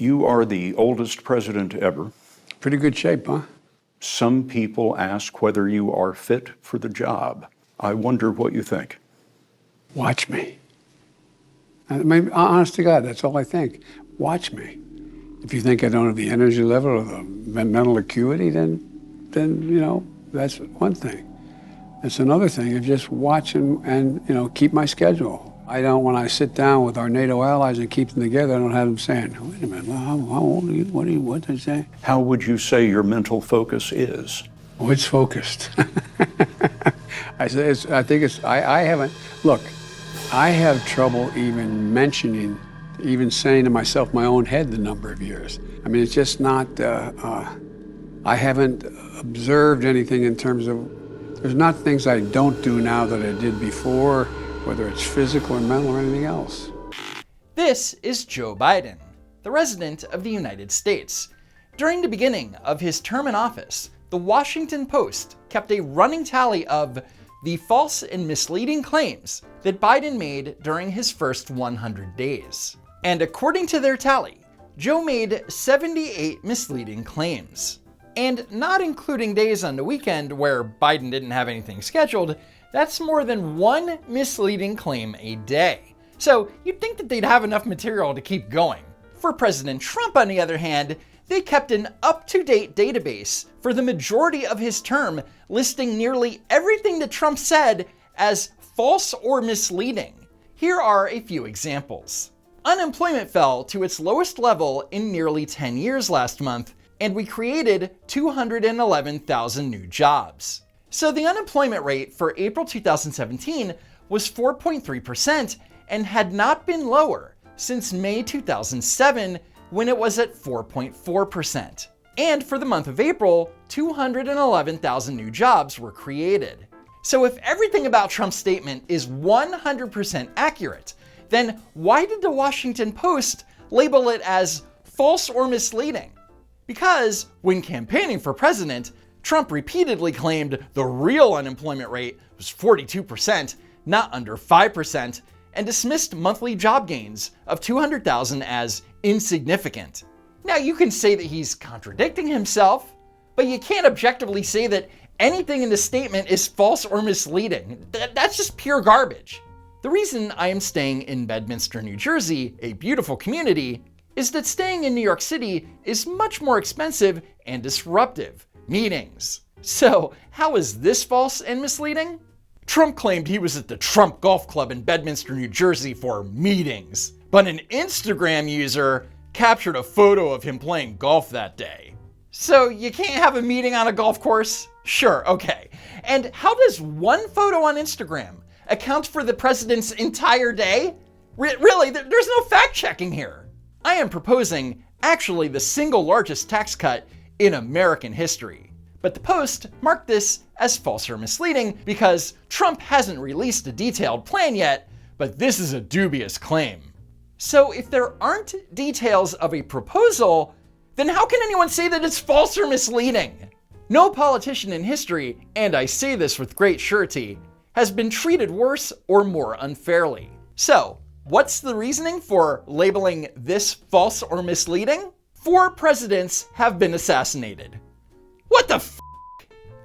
You are the oldest president ever. Pretty good shape, huh? Some people ask whether you are fit for the job. I wonder what you think. Watch me. I mean, honest to God, that's all I think. Watch me. If you think I don't have the energy level or the mental acuity, then you know, that's one thing. It's another thing of just watch and you know, keep my schedule. I don't, when I sit down with our NATO allies and keep them together, I don't have them saying, wait a minute, how old are you? What did they say? How would you say your mental focus is? Oh, it's focused. I haven't, look, I have trouble even mentioning, even saying to myself, my own head, the number of years. I mean, it's just not, I haven't observed anything in terms of, there's not things I don't do now that I did before, whether it's physical or mental or anything else. This is Joe Biden, the President of the United States. During the beginning of his term in office, the Washington Post kept a running tally of the false and misleading claims that Biden made during his first 100 days. And according to their tally, Joe made 78 misleading claims. And not including days on the weekend where Biden didn't have anything scheduled, that's more than one misleading claim a day. So you'd think that they'd have enough material to keep going. For President Trump, on the other hand, they kept an up-to-date database for the majority of his term, listing nearly everything that Trump said as false or misleading. Here are a few examples. Unemployment fell to its lowest level in nearly 10 years last month, and we created 211,000 new jobs. So the unemployment rate for April 2017 was 4.3% and had not been lower since May 2007, when it was at 4.4%. And for the month of April, 211,000 new jobs were created. So if everything about Trump's statement is 100% accurate, then why did the Washington Post label it as false or misleading? Because when campaigning for president, Trump repeatedly claimed the real unemployment rate was 42%, not under 5%, and dismissed monthly job gains of 200,000 as insignificant. Now you can say that he's contradicting himself, but you can't objectively say that anything in the statement is false or misleading. That's just pure garbage. The reason I am staying in Bedminster, New Jersey, a beautiful community, is that staying in New York City is much more expensive and disruptive. Meetings. So how is this false and misleading? Trump claimed he was at the Trump Golf Club in Bedminster, New Jersey for meetings, but an Instagram user captured a photo of him playing golf that day. So you can't have a meeting on a golf course? Sure, okay. And how does one photo on Instagram account for the president's entire day? Really, there's no fact checking here. I am proposing actually the single largest tax cut in American history. But the Post marked this as false or misleading because Trump hasn't released a detailed plan yet, but this is a dubious claim. So if there aren't details of a proposal, then how can anyone say that it's false or misleading? No politician in history, and I say this with great surety, has been treated worse or more unfairly. So, what's the reasoning for labeling this false or misleading? 4 presidents have been assassinated. What the f***?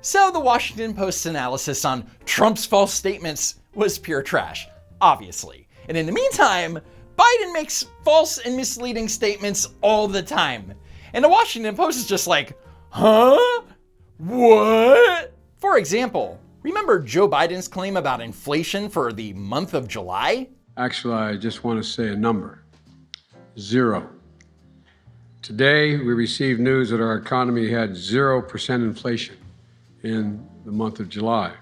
So the Washington Post's analysis on Trump's false statements was pure trash, obviously. And in the meantime, Biden makes false and misleading statements all the time. And the Washington Post is just like, huh? What? For example, remember Joe Biden's claim about inflation for the month of July? Actually, I just want to say a number. 0. Today, we received news that our economy had 0% inflation in the month of July.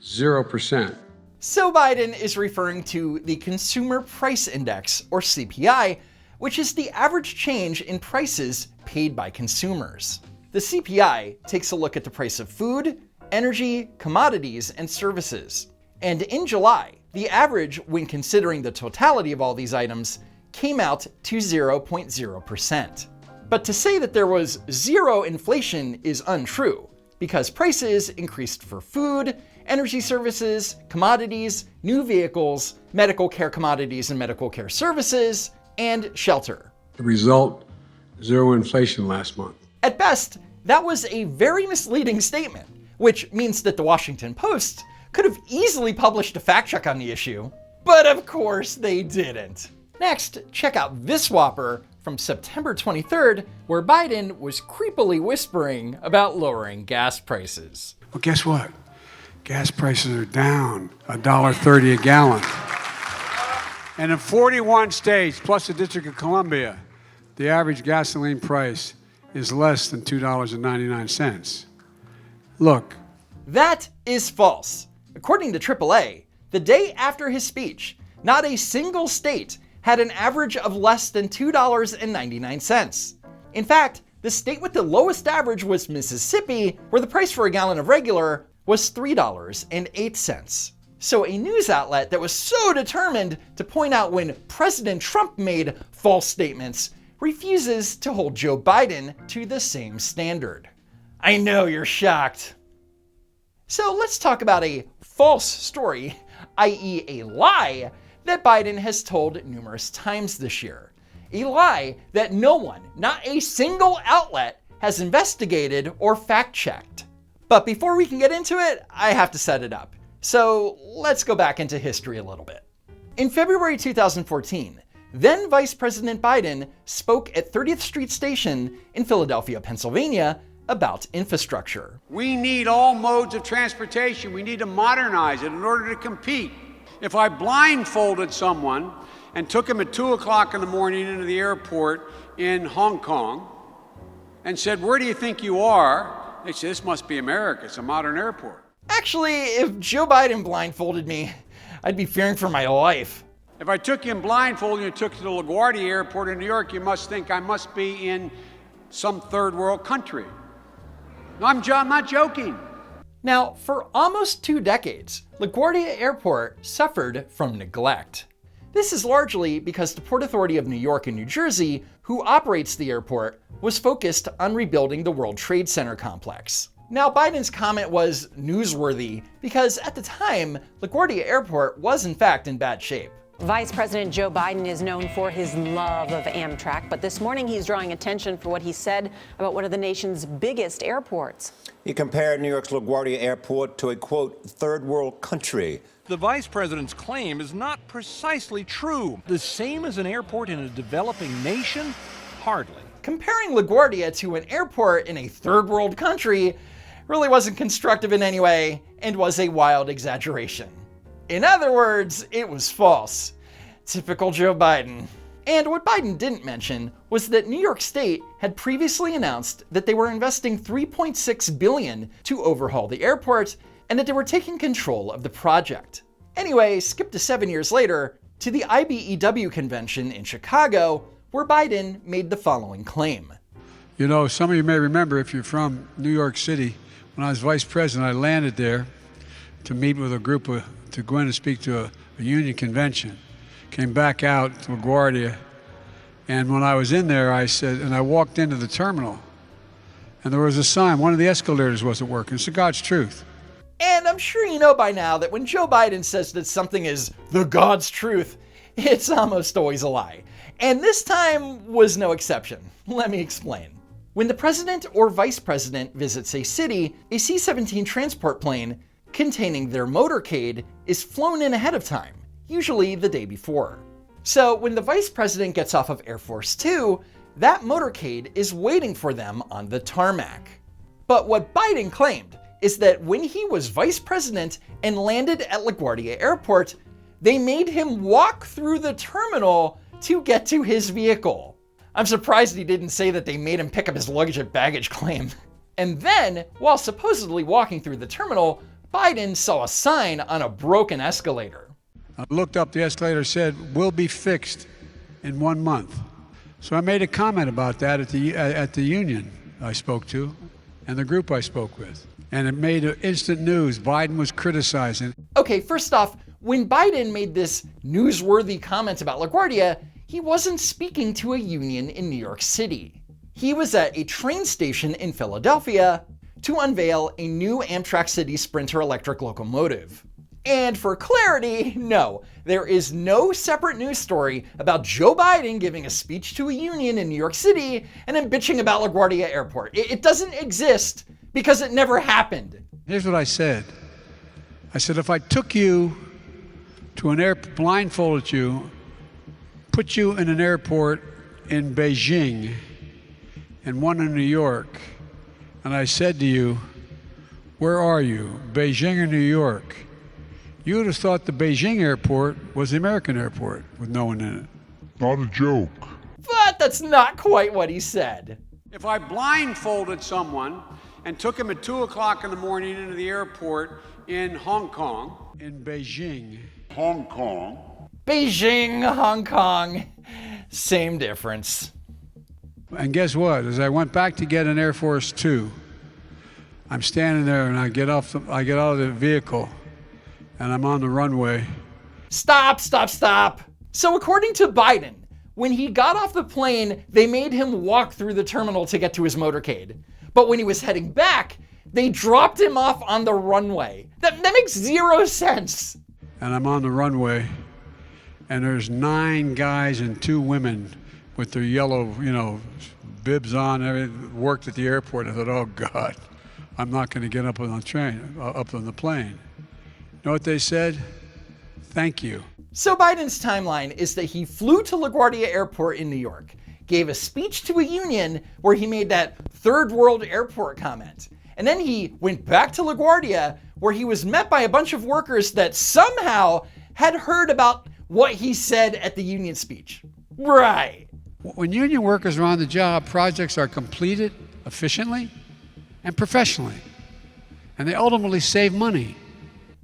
0%. So Biden is referring to the Consumer Price Index, or CPI, which is the average change in prices paid by consumers. The CPI takes a look at the price of food, energy, commodities, and services. And in July, the average, when considering the totality of all these items, came out to 0.0%. But to say that there was zero inflation is untrue, because prices increased for food, energy services, commodities, new vehicles, medical care commodities and medical care services, and shelter. The result, zero inflation last month. At best, that was a very misleading statement, which means that the Washington Post could have easily published a fact check on the issue, but of course they didn't. Next, check out this whopper from September 23rd, where Biden was creepily whispering about lowering gas prices. Well, guess what? Gas prices are down $1.30 a gallon. And in 41 states, plus the District of Columbia, the average gasoline price is less than $2.99. Look. That is false. According to AAA, the day after his speech, not a single state had an average of less than $2.99. In fact, the state with the lowest average was Mississippi, where the price for a gallon of regular was $3.08. So a news outlet that was so determined to point out when President Trump made false statements refuses to hold Joe Biden to the same standard. I know you're shocked. So let's talk about a false story, i.e. a lie, that Biden has told numerous times this year. A lie that no one, not a single outlet, has investigated or fact-checked. But before we can get into it, I have to set it up. So let's go back into history a little bit. In February 2014, then Vice President Biden spoke at 30th Street Station in Philadelphia, Pennsylvania, about infrastructure. We need all modes of transportation. We need to modernize it in order to compete. If I blindfolded someone and took him at 2 o'clock in the morning into the airport in Hong Kong and said, "Where do you think you are?" They say, "This must be America. It's a modern airport." Actually, if Joe Biden blindfolded me, I'd be fearing for my life. If I took you blindfolded and took you to LaGuardia Airport in New York, you must think I must be in some third world country. No, I'm not joking. Now, for almost 2 decades, LaGuardia Airport suffered from neglect. This is largely because the Port Authority of New York and New Jersey, who operates the airport, was focused on rebuilding the World Trade Center complex. Now, Biden's comment was newsworthy because at the time, LaGuardia Airport was in fact in bad shape. Vice President Joe Biden is known for his love of Amtrak, but this morning he's drawing attention for what he said about one of the nation's biggest airports. He compared New York's LaGuardia Airport to a, quote, third world country. The vice president's claim is not precisely true. The same as an airport in a developing nation? Hardly. Comparing LaGuardia to an airport in a third world country really wasn't constructive in any way and was a wild exaggeration. In other words, it was false. Typical Joe Biden. And what Biden didn't mention was that New York State had previously announced that they were investing $3.6 billion to overhaul the airport and that they were taking control of the project. Anyway, skip to 7 years later to the IBEW convention in Chicago, where Biden made the following claim. You know, some of you may remember, if you're from New York City, when I was vice president, I landed there to meet with a group to go in and speak to a union convention. Came back out to LaGuardia, and when I was in there, I said, and I walked into the terminal, and there was a sign, one of the escalators wasn't working. It's the God's truth. And I'm sure you know by now that when Joe Biden says that something is the God's truth, it's almost always a lie. And this time was no exception. Let me explain. When the president or vice president visits a city, a C-17 transport plane containing their motorcade is flown in ahead of time, usually the day before. So when the vice president gets off of Air Force 2, that motorcade is waiting for them on the tarmac. But what Biden claimed is that when he was vice president and landed at LaGuardia Airport, they made him walk through the terminal to get to his vehicle. I'm surprised he didn't say that they made him pick up his luggage at baggage claim. And then, while supposedly walking through the terminal, Biden saw a sign on a broken escalator. I looked up, the escalator said, "will be fixed in 1 month." So I made a comment about that at the union I spoke to and the group I spoke with. And it made instant news. Biden was criticizing. Okay, first off, when Biden made this newsworthy comment about LaGuardia, he wasn't speaking to a union in New York City. He was at a train station in Philadelphia to unveil a new Amtrak City Sprinter electric locomotive. And for clarity, no, there is no separate news story about Joe Biden giving a speech to a union in New York City and then bitching about LaGuardia Airport. It doesn't exist because it never happened. Here's what I said. I said, if I took you to an airport, blindfolded you, put you in an airport in Beijing and one in New York, and I said to you, where are you, Beijing or New York? You would have thought the Beijing airport was the American airport with no one in it. Not a joke. But that's not quite what he said. If I blindfolded someone and took him at 2 o'clock in the morning into the airport in Hong Kong, in Beijing, Hong Kong. Beijing, Hong Kong, same difference. and guess what? As I went back to get an Air Force Two, I'm standing there and I get out of the vehicle and I'm on the runway. Stop. So according to Biden, when he got off the plane, they made him walk through the terminal to get to his motorcade. But when he was heading back, they dropped him off on the runway. That makes zero sense. And I'm on the runway and there's 9 guys and 2 women with their yellow, bibs on, everything, worked at the airport. I thought, oh God, I'm not going to get up on the train, up on the plane. You know what they said? Thank you. So Biden's timeline is that he flew to LaGuardia Airport in New York, gave a speech to a union where he made that third world airport comment. And then he went back to LaGuardia where he was met by a bunch of workers that somehow had heard about what he said at the union speech. Right. When union workers are on the job, projects are completed efficiently and professionally, and they ultimately save money.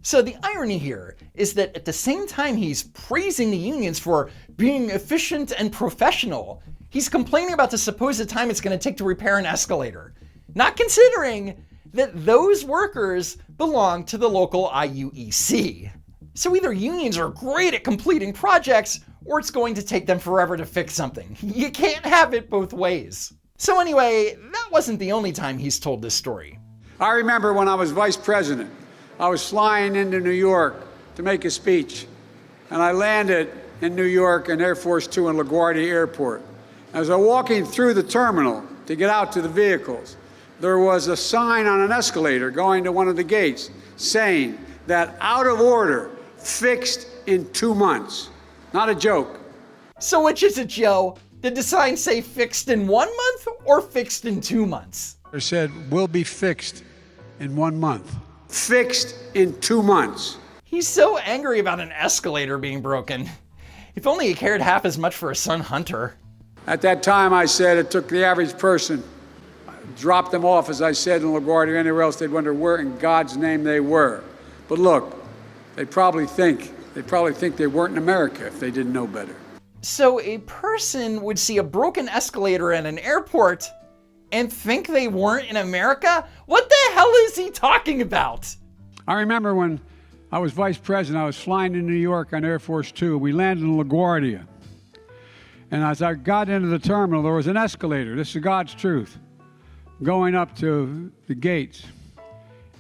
So the irony here is that at the same time he's praising the unions for being efficient and professional, he's complaining about the supposed time it's going to take to repair an escalator, not considering that those workers belong to the local IUEC. So either unions are great at completing projects, or it's going to take them forever to fix something. You can't have it both ways. So anyway, that wasn't the only time he's told this story. I remember when I was vice president, I was flying into New York to make a speech, and I landed in New York in Air Force Two in LaGuardia Airport. As I was walking through the terminal to get out to the vehicles, there was a sign on an escalator going to one of the gates saying that out of order, fixed in 2 months. Not a joke. So which is it, Joe? Did the sign say fixed in 1 month or fixed in 2 months? It said, will be fixed in 1 month. Fixed in 2 months. He's so angry about an escalator being broken. If only he cared half as much for his son Hunter. At that time, I said it took the average person, dropped them off, as I said, in LaGuardia or anywhere else, they'd wonder where in God's name they were. But look, they'd probably think they weren't in America if they didn't know better. So a person would see a broken escalator at an airport and think they weren't in America? What the hell is he talking about? I remember when I was vice president, I was flying to New York on Air Force Two. We landed in LaGuardia. And as I got into the terminal, there was an escalator, this is God's truth, going up to the gates.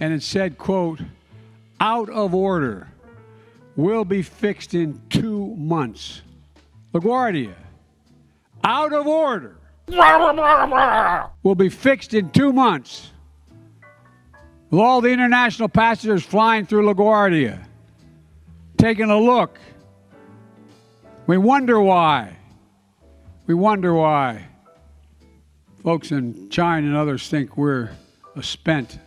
And it said, quote, out of order, will be fixed in 2 months. LaGuardia, out of order, will be fixed in 2 months. With all the international passengers flying through LaGuardia, taking a look. We wonder why. Folks in China and others think we're a spent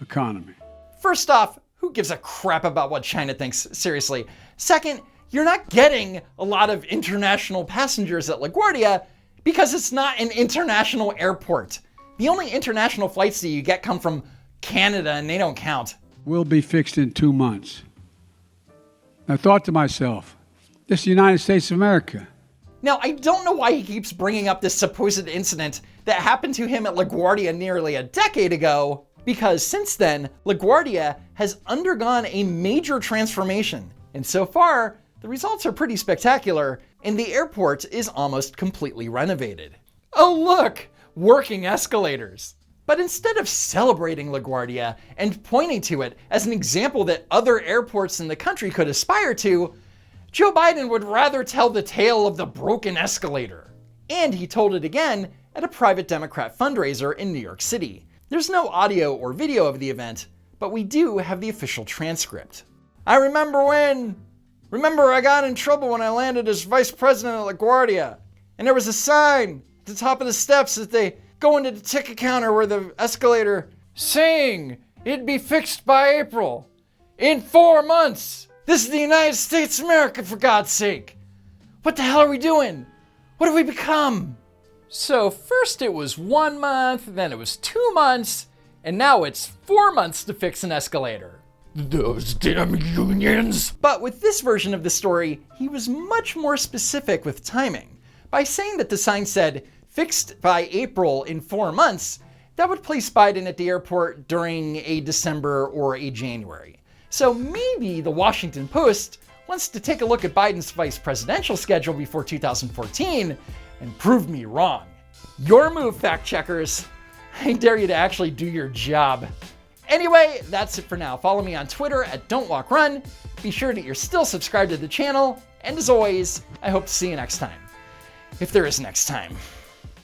economy. First off, who gives a crap about what China thinks? Seriously. Second, you're not getting a lot of international passengers at LaGuardia because it's not an international airport. The only international flights that you get come from Canada and they don't count. Will be fixed in 2 months. I thought to myself, this is the United States of America. Now, I don't know why he keeps bringing up this supposed incident that happened to him at LaGuardia nearly a decade ago, because since then, LaGuardia has undergone a major transformation. And so far, the results are pretty spectacular, and the airport is almost completely renovated. Oh look, working escalators. But instead of celebrating LaGuardia and pointing to it as an example that other airports in the country could aspire to, Joe Biden would rather tell the tale of the broken escalator. And he told it again at a private Democrat fundraiser in New York City. There's no audio or video of the event, but we do have the official transcript. I remember I got in trouble when I landed as vice president at LaGuardia, and there was a sign at the top of the steps as they go into the ticket counter where the escalator saying it'd be fixed by April. In 4 months. This is the United States of America, for God's sake. What the hell are we doing? What have we become? So first it was 1 month, then it was 2 months, and now it's 4 months to fix an escalator. Those damn unions. But with this version of the story, he was much more specific with timing. By saying that the sign said, fixed by April in 4 months, that would place Biden at the airport during a December or a January. So maybe the Washington Post wants to take a look at Biden's vice presidential schedule before 2014 and prove me wrong. Your move, fact checkers. I dare you to actually do your job. Anyway, that's it for now. Follow me on Twitter at Don'tWalkRun. Be sure that you're still subscribed to the channel. And as always, I hope to see you next time. If there is next time.